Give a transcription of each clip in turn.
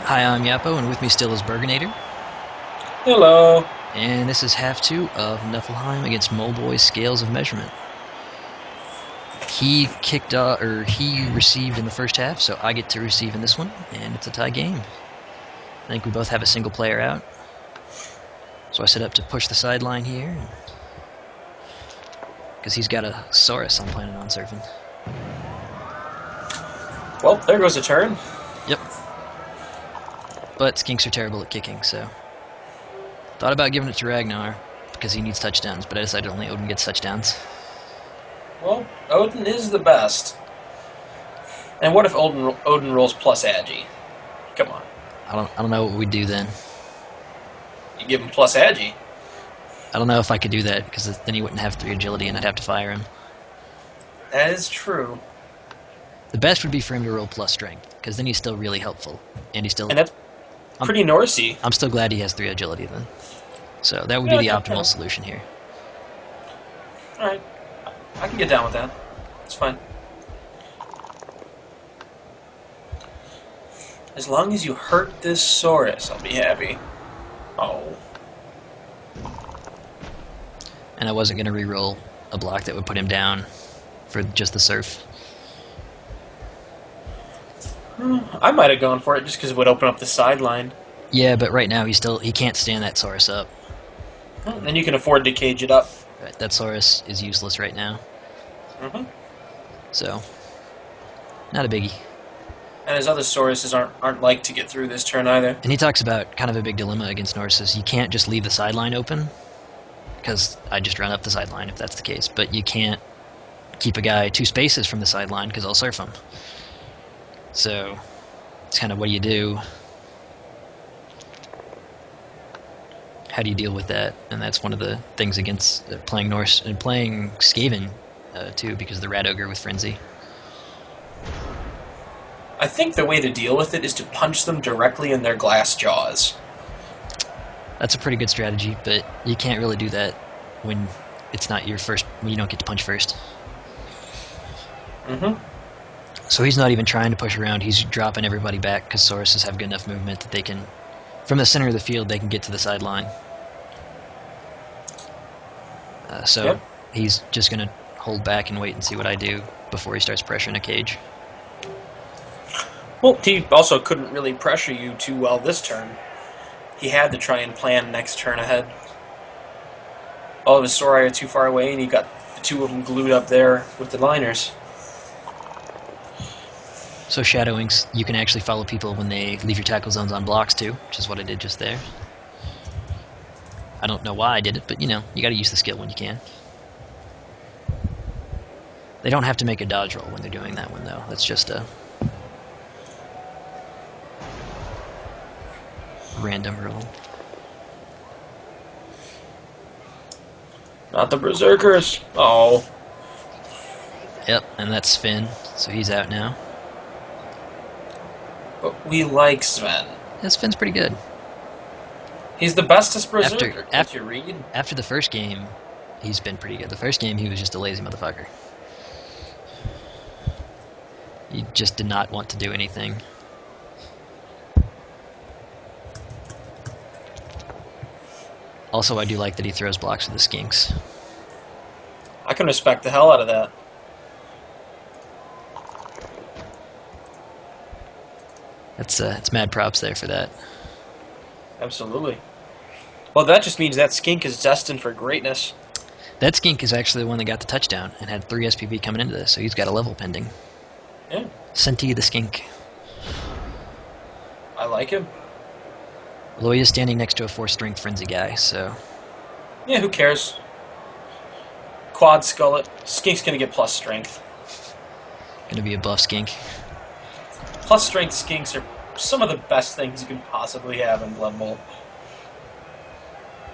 Hi, I'm Yapo, and with me still is Berganator. Hello. And this is half two of Nuffleheim against Moleboy Scales of Measurement. He kicked or he received in the first half, so I get to receive in this one, and it's a tie game. I think we both have a single player out. So I set up to push the sideline here, because he's got a Saurus I'm planning on surfing. Well, there goes a turn. Yep. But skinks are terrible at kicking, so thought about giving it to Ragnar, because he needs touchdowns, but I decided only Odin gets touchdowns. Well, Odin is the best. And what if Odin rolls plus Agi? Come on. I don't know what we'd do then. You give him plus Agi. I don't know if I could do that, because then he wouldn't have 3 agility and I'd have to fire him. That is true. The best would be for him to roll plus strength, because then he's still really helpful. And he's still... And that's pretty Norsey. I'm still glad he has 3 agility then. So that would be Yeah, the optimal yeah. solution here. Alright. I can get down with that. It's fine. As long as you hurt this Saurus, I'll be happy. Oh. And I wasn't going to re-roll a block that would put him down for just the surf. I might have gone for it just because it would open up the sideline. Yeah, but right now he can't stand that Saurus up. Then you can afford to cage it up. Right, that Saurus is useless right now. So, not a biggie. And his other Sauruses aren't like to get through this turn either. And he talks about kind of a big dilemma against Norses. You can't just leave the sideline open, because I just run up the sideline if that's the case. But you can't keep a guy 2 spaces from the sideline, because I'll surf him. So, it's kind of what do you do? How do you deal with that? And that's one of the things against playing Norse and playing Skaven too, because of the Rat Ogre with Frenzy. I think the way to deal with it is to punch them directly in their glass jaws. That's a pretty good strategy, but you can't really do that when it's not your first, when you don't get to punch first. So he's not even trying to push around, he's dropping everybody back because Sauruses have good enough movement that they can, from the center of the field, they can get to the sideline. So he's just going to hold back and wait and see what I do before he starts pressuring a cage. Well, he also couldn't really pressure you too well this turn. He had to try and plan next turn ahead. All of his Sorai are too far away, and he got the 2 of them glued up there with the liners. So shadowing, you can actually follow people when they leave your tackle zones on blocks too, which is what I did just there. I don't know why I did it, but you know, you gotta use the skill when you can. They don't have to make a dodge roll when they're doing that one though, that's just a random roll. Not the Berserkers. Oh. Yep, and that's Sven, so he's out now. But we like Sven. Yeah, Sven's pretty good. He's the bestest Berserker, can't you read? After the first game, he's been pretty good. The first game, he was just a lazy motherfucker. He just did not want to do anything. Also, I do like that he throws blocks with the skinks. I can respect the hell out of that. It's mad props there for that. Absolutely. Well, that just means that skink is destined for greatness. That skink is actually the one that got the touchdown and had 3 SPV coming into this, so he's got a level pending. Yeah. Senti the skink. I like him. Although he is standing next to a 4-strength frenzy guy, so... Yeah, who cares? Quad Skullet. Skink's gonna get plus strength. Gonna be a buff skink. Plus strength skinks are some of the best things you can possibly have in Blood Bowl.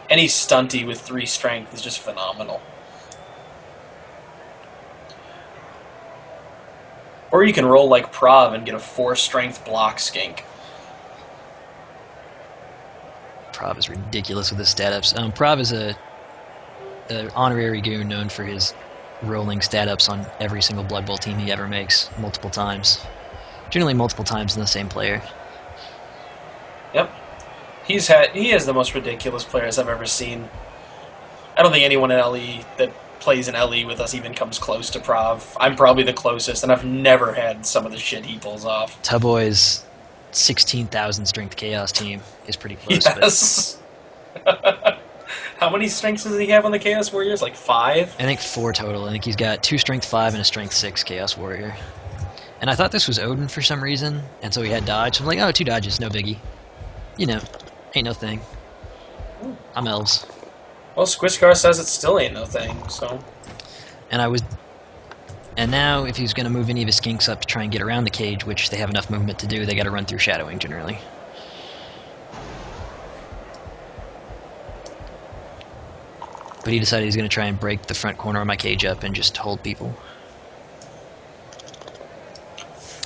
Any stunty with 3 strength is just phenomenal. Or you can roll like Prov and get a 4 strength block skink. Prov is ridiculous with his stat ups. Prov is a honorary goon known for his rolling stat ups on every single Blood Bowl team he ever makes multiple times. Generally multiple times in the same player. Yep. He is the most ridiculous players I've ever seen. I don't think anyone in LE that plays in LE with us even comes close to Prov. I'm probably the closest, and I've never had some of the shit he pulls off. Tuboy's 16,000 strength chaos team is pretty close, but Yes. How many strengths does he have on the Chaos Warriors? Like 5? I think 4 total. I think he's got 2 strength 5 and a strength 6 chaos warrior. And I thought this was Odin for some reason, and so he had dodge. So I'm like, oh, 2 dodges, no biggie. You know, ain't no thing. I'm elves. Well, Squiscar says it still ain't no thing, so. And now, if he's going to move any of his skinks up to try and get around the cage, which they have enough movement to do, they got to run through shadowing generally. But he decided he's going to try and break the front corner of my cage up and just hold people.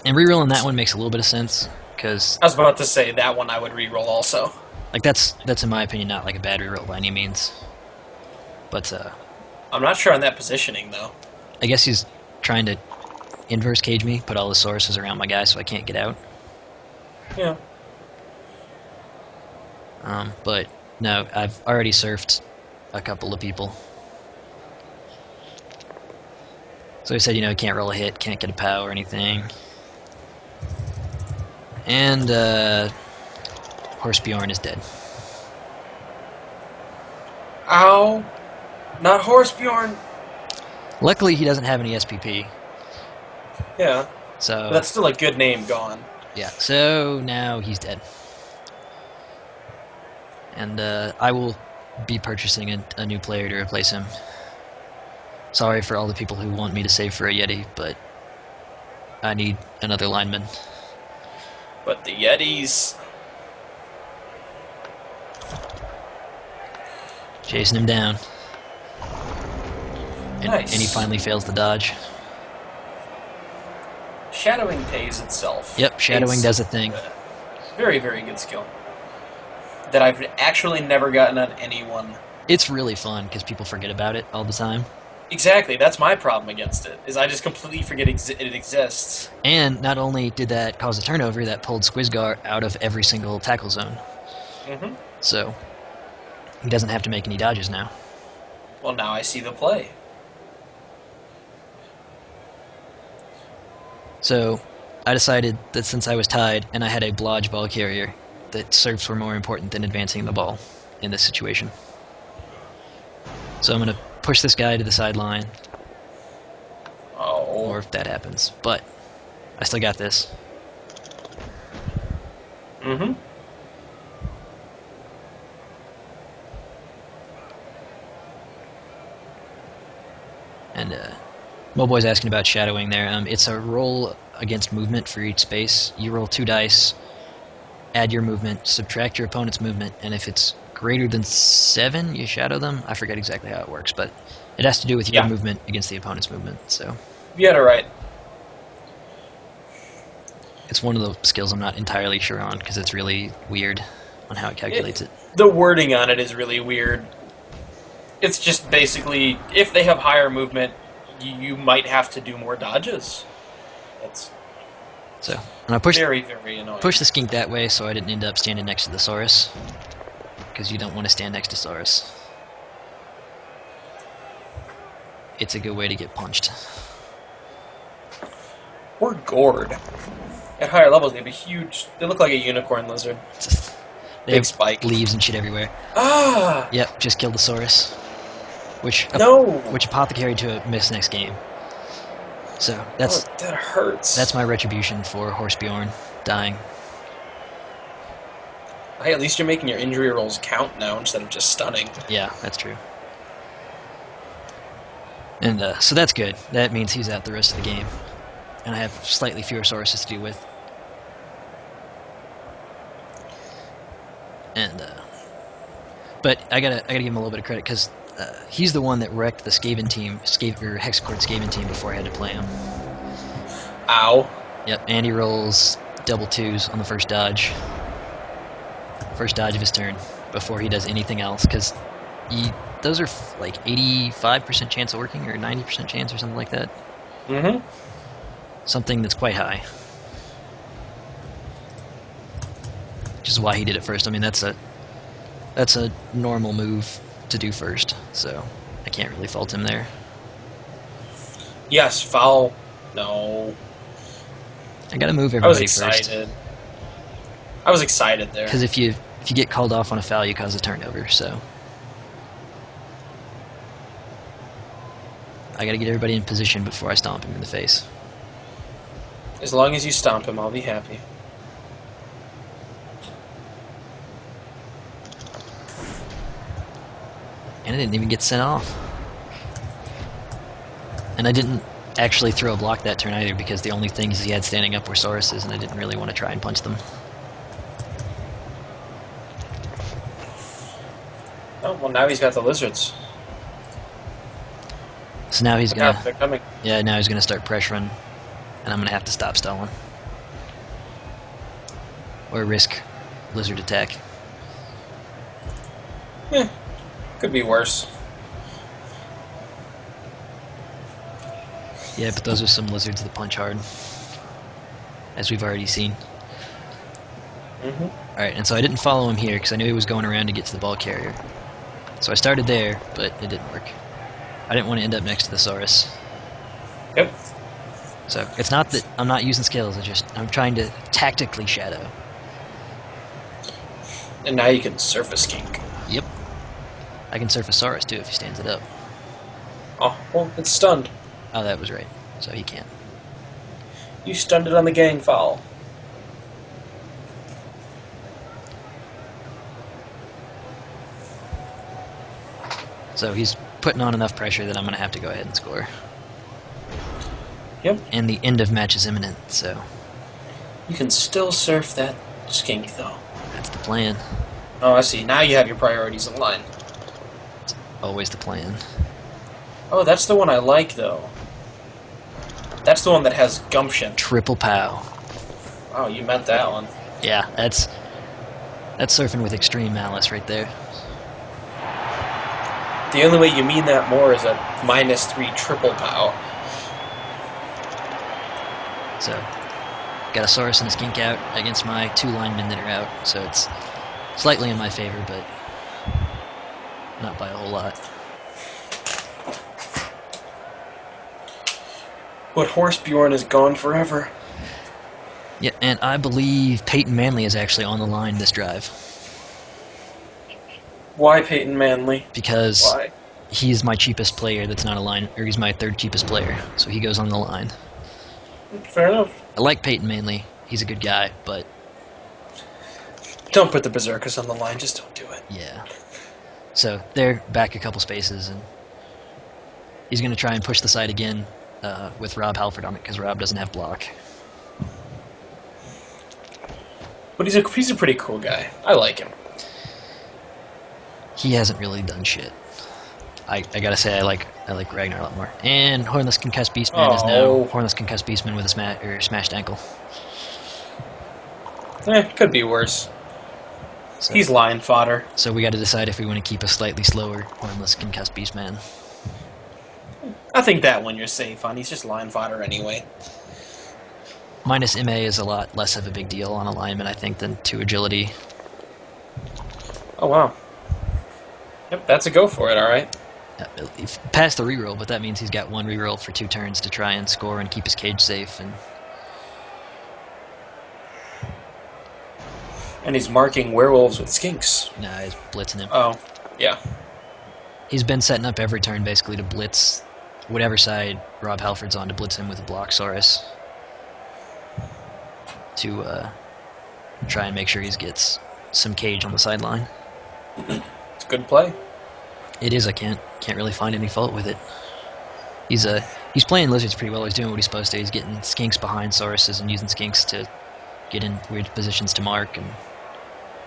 And rerolling that one makes a little bit of sense, because I was about to say that one I would reroll also. like that's in my opinion not like a bad reroll by any means. But I'm not sure on that positioning though. I guess he's trying to inverse cage me, put all the sources around my guy so I can't get out. Yeah. But no, I've already surfed a couple of people. So he said, you know, can't roll a hit, can't get a POW or anything. And Horsebjorn is dead. Ow! Not Horsebjorn! Luckily, he doesn't have any SPP. Yeah. So But that's still a good name gone. yeah, so now he's dead. And I will be purchasing a new player to replace him. Sorry for all the people who want me to save for a Yeti, but I need another lineman. But the Yetis. Chasing him down. Nice. And he finally fails to dodge. Shadowing pays itself. Yep, shadowing does a thing. Very, very good skill. That I've actually never gotten on anyone. It's really fun because people forget about it all the time. Exactly, that's my problem against it, is I just completely forget it exists. And not only did that cause a turnover, that pulled Squizgar out of every single tackle zone. Mm-hmm. So he doesn't have to make any dodges now. Well, now I see the play. So I decided that since I was tied and I had a blodge ball carrier, that serfs were more important than advancing the ball in this situation. So I'm going to push this guy to the sideline. Oh. Or if that happens. But I still got this. Mm-hmm. And Moleboy's asking about shadowing there. It's a roll against movement for each space. You roll 2 dice, add your movement, subtract your opponent's movement, and if it's greater than 7, you shadow them. I forget exactly how it works, but it has to do with your movement against the opponent's movement. So you got it right. It's one of the skills I'm not entirely sure on because it's really weird on how it calculates it. The wording on it is really weird. It's just basically, if they have higher movement, you might have to do more dodges. That's so, and I pushed very, very annoying. Push the skink that way so I didn't end up standing next to the Saurus, because you don't want to stand next to Saurus. It's a good way to get punched. Or gored. At higher levels, they have a huge. They look like a unicorn lizard. They Big have spike. Leaves and shit everywhere. Ah! Yep, just killed the Saurus. Which apothecary to a miss next game. So that hurts. That's my retribution for Horsebjorn dying. Hey, at least you're making your injury rolls count now instead of just stunning. Yeah, that's true. And so that's good. That means he's out the rest of the game. And I have slightly fewer sources to deal with. And but I gotta give him a little bit of credit because he's the one that wrecked the Skaven team, or Hexcord Skaven team before I had to play him. Ow. Yep, and he rolls double 2s on the first dodge. First dodge of his turn before he does anything else because those are like 85% chance of working or 90% chance or something like that. Mm-hmm. Something that's quite high. which is why he did it first. I mean, that's a normal move to do first, so I can't really fault him there. Yes, foul. No. I gotta move I was everybody first. excited. I was excited there. Because if you get called off on a foul, you cause a turnover, so. I gotta get everybody in position before I stomp him in the face. As long as you stomp him, I'll be happy. And I didn't even get sent off. And I didn't actually throw a block that turn either, because the only things he had standing up were Sauruses, and I didn't really want to try and punch them. Oh, well, now he's got the lizards. So now he's Look out, gonna... they're coming. Yeah, now he's gonna start pressuring, and I'm gonna have to stop stalling. Or risk lizard attack. Could be worse. Yeah, but those are some lizards that punch hard, as we've already seen. Alright, and so I didn't follow him here because I knew he was going around to get to the ball carrier. So I started there, but it didn't work. I didn't want to end up next to the Saurus. Yep. So it's not that I'm not using skills, I'm trying to tactically shadow. And now you can surf a skink. Yep. I can surf a Saurus too if he stands it up. Oh, well, it's stunned. Oh, that was right. So he can't. You stunned it on the gang foul. So he's putting on enough pressure that I'm going to have to go ahead and score. Yep. And the end of match is imminent, so... You can still surf that skink, though. That's the plan. Oh, I see. Now you have your priorities in line. It's always the plan. Oh, that's the one I like, though. That's the one that has gumption. Triple pow. Oh, you meant that one. Yeah, that's surfing with extreme malice right there. The only way you mean that more is a -3 triple pow. So, got a Saurus and a Skink out against my 2 linemen that are out, so it's slightly in my favor, but not by a whole lot. But Horsebjorn is gone forever. Yeah, and I believe Peyton Manley is actually on the line this drive. Why Peyton Manley? Because Why? he's my cheapest player that's not a line, or he's my 3rd cheapest player, so he goes on the line. Fair enough. I like Peyton Manley. He's a good guy, but... Don't put the Berserkers on the line. Just don't do it. Yeah. So they're back a couple spaces, and he's going to try and push the side again with Rob Halford on it, because Rob doesn't have block. But he's a pretty cool guy. I like him. He hasn't really done shit. I gotta say, I like Ragnar a lot more. And Hornless Concussed Beastman is now Hornless Concussed Beastman with a smashed ankle. Could be worse. So, he's line fodder. So we got to decide if we want to keep a slightly slower Hornless Concussed Beastman. I think that one you're safe on. He's just line fodder anyway. Minus MA is a lot less of a big deal on alignment, I think, than 2 agility. Oh, wow. Yep, that's a go for it, alright. Past the reroll, but that means he's got 1 reroll for 2 turns to try and score and keep his cage safe. And he's marking werewolves with skinks. Nah, he's blitzing him. Oh, yeah. He's been setting up every turn basically to blitz whatever side Rob Halford's on, to blitz him with a block Saurus. To try and make sure he gets some cage on the sideline. It's a good play. It is. I can't really find any fault with it. He's playing lizards pretty well. He's doing what he's supposed to. He's getting skinks behind Sauruses and using skinks to get in weird positions to mark and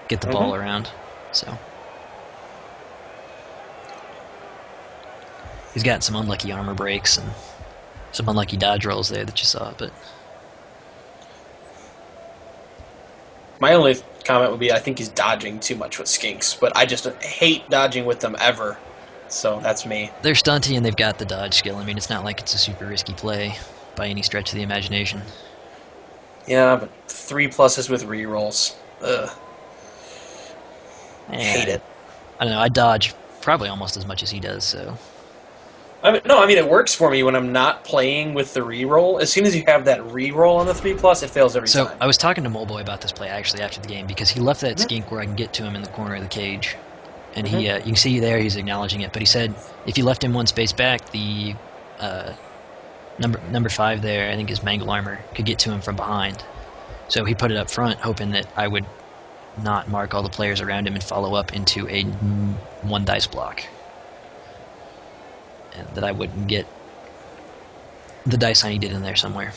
get the ball around. So he's got some unlucky armor breaks and some unlucky dodge rolls there that you saw, but my only comment would be I think he's dodging too much with skinks, but I just hate dodging with them ever. So that's me. They're stunty and they've got the dodge skill. I mean, it's not like it's a super risky play by any stretch of the imagination. Yeah, but 3 pluses with rerolls. Ugh. Hate Yeah, it. I don't know. I dodge probably almost as much as he does. So I mean, it works for me when I'm not playing with the reroll. As soon as you have that reroll on the 3+, it fails every So time. I was talking to Moleboy about this play actually after the game because he left that Mhm. skink where I can get to him in the corner of the cage, and Mhm. you can see there he's acknowledging it. But he said if you left him one space back, the number 5 there, I think his Mangle Armor, could get to him from behind. So he put it up front, hoping that I would not mark all the players around him and follow up into a 1 dice block, and that I wouldn't get the dice I needed in there somewhere.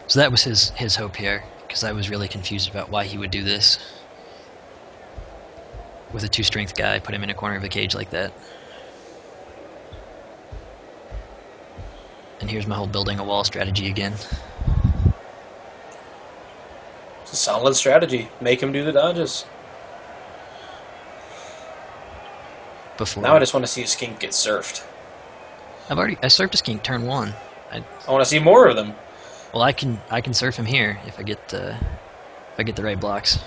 So that was his hope here, because I was really confused about why he would do this with a 2 strength guy, put him in a corner of the cage like that. And here's my whole building a wall strategy again. It's a solid strategy. Make him do the dodges. Now I Before just want to see a skink get surfed. I surfed a skink turn 1. I want to see more of them. Well, I can surf him here if I get the right blocks.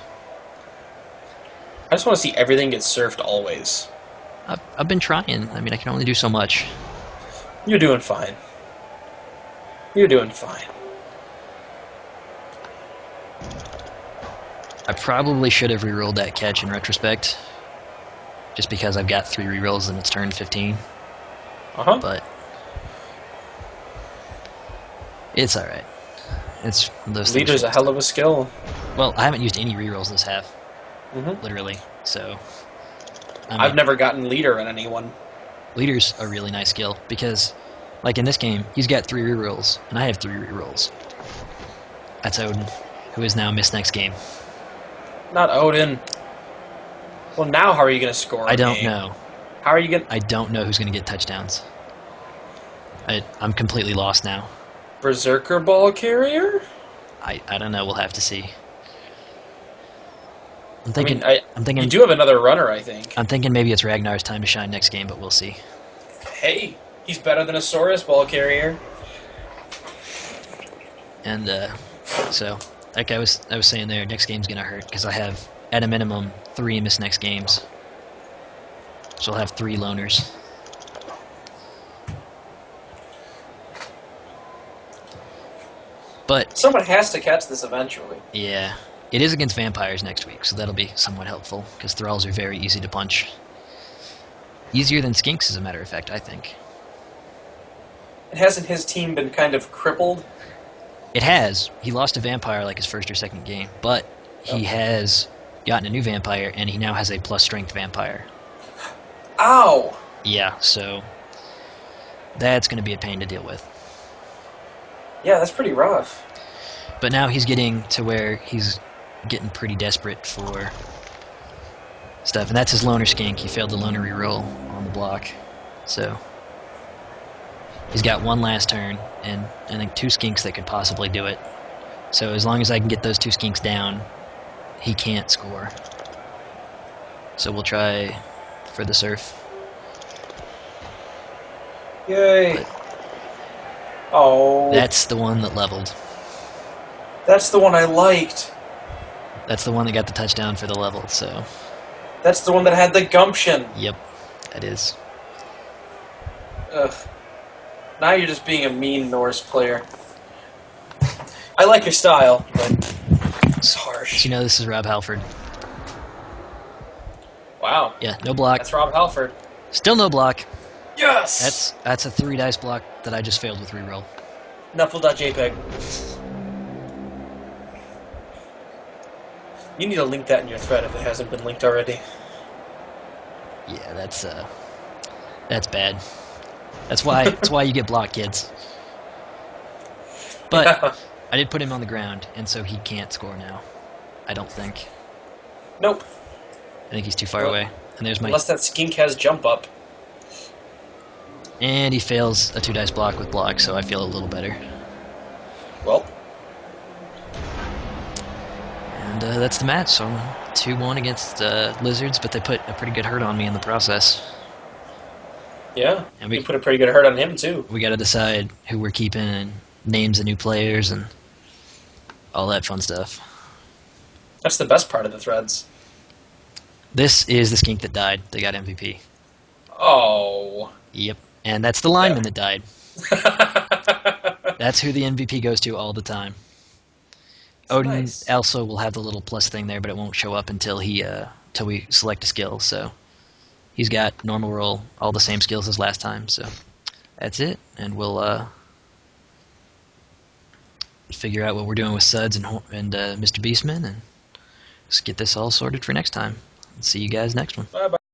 I just want to see everything get surfed always. I've been trying. I mean, I can only do so much. You're doing fine. You're doing fine. I probably should have rerolled that catch in retrospect, just because I've got 3 rerolls and it's turn 15. Uh-huh. But it's all right. It's one of those things. Leader's a hell of a skill. Well, I haven't used any rerolls this half, Mm-hmm. literally. So I I've mean, never gotten leader on anyone. leader's a really nice skill because, like in this game, he's got 3 rerolls and I have 3 rerolls. That's Odin, who is now missed next game. Not Odin. Well, now how are you going to score I a don't game? know. How are you going to... I don't know who's going to get touchdowns. I'm completely lost now. Berserker ball carrier? I don't know. We'll have to see. I'm I mean, thinking. I'm you thinking. do have another runner, I think. I'm thinking maybe it's Ragnar's time to shine next game, but we'll see. Hey, he's better than a Saurus ball carrier. And so, like I was saying there, next game's gonna hurt because I have at a minimum 3 miss next games. So I'll have 3 loners. But Someone has to catch this eventually. yeah, it is against vampires next week, so that'll be somewhat helpful because thralls are very easy to punch. Easier than skinks, as a matter of fact, I think. And hasn't his team been kind of crippled? It has. He lost a vampire like his first or second game, but he has gotten a new vampire, and he now has a plus strength vampire. Ow! Yeah, so that's going to be a pain to deal with. Yeah, that's pretty rough. But now he's getting to where he's getting pretty desperate for stuff, and that's his loner skink. He failed the loner reroll on the block, so he's got 1 last turn, and I think 2 skinks that could possibly do it. So as long as I can get those 2 skinks down, he can't score. So we'll try for the surf. Yay. But Oh. that's the one that leveled. That's the one I liked. That's the one that got the touchdown for the level, so... That's the one that had the gumption. Yep, that is. Ugh. Now you're just being a mean Norse player. I like your style, but it's harsh. So you know this is Rob Halford. Wow. Yeah, no block. That's Rob Halford. Still no block. Yes! That's a 3 dice block that I just failed with reroll. Nuffle.jpg. You need to link that in your thread if it hasn't been linked already. Yeah, that's bad. That's why you get blocked, kids. But Yeah. I did put him on the ground, and so he can't score now. I don't think. Nope. I think he's too far away. And there's my... Unless that skink has jump up. And he fails a 2 dice block with block, so I feel a little better. Well. And that's the match. So 2-1 against Lizards, but they put a pretty good hurt on me in the process. Yeah. And You put a pretty good hurt on him, too. we got to decide who we're keeping and names of new players and all that fun stuff. That's the best part of the threads. This is the skink that died. They got MVP. Oh. Yep. And that's the Yeah. lineman that died. That's who the MVP goes to all the time. It's Odin nice. also will have the little plus thing there, but it won't show up until we select a skill. So he's got normal roll, all the same skills as last time. So that's it, and we'll figure out what we're doing with Suds and Mr. Beastman, and just get this all sorted for next time. See you guys next one. Bye bye.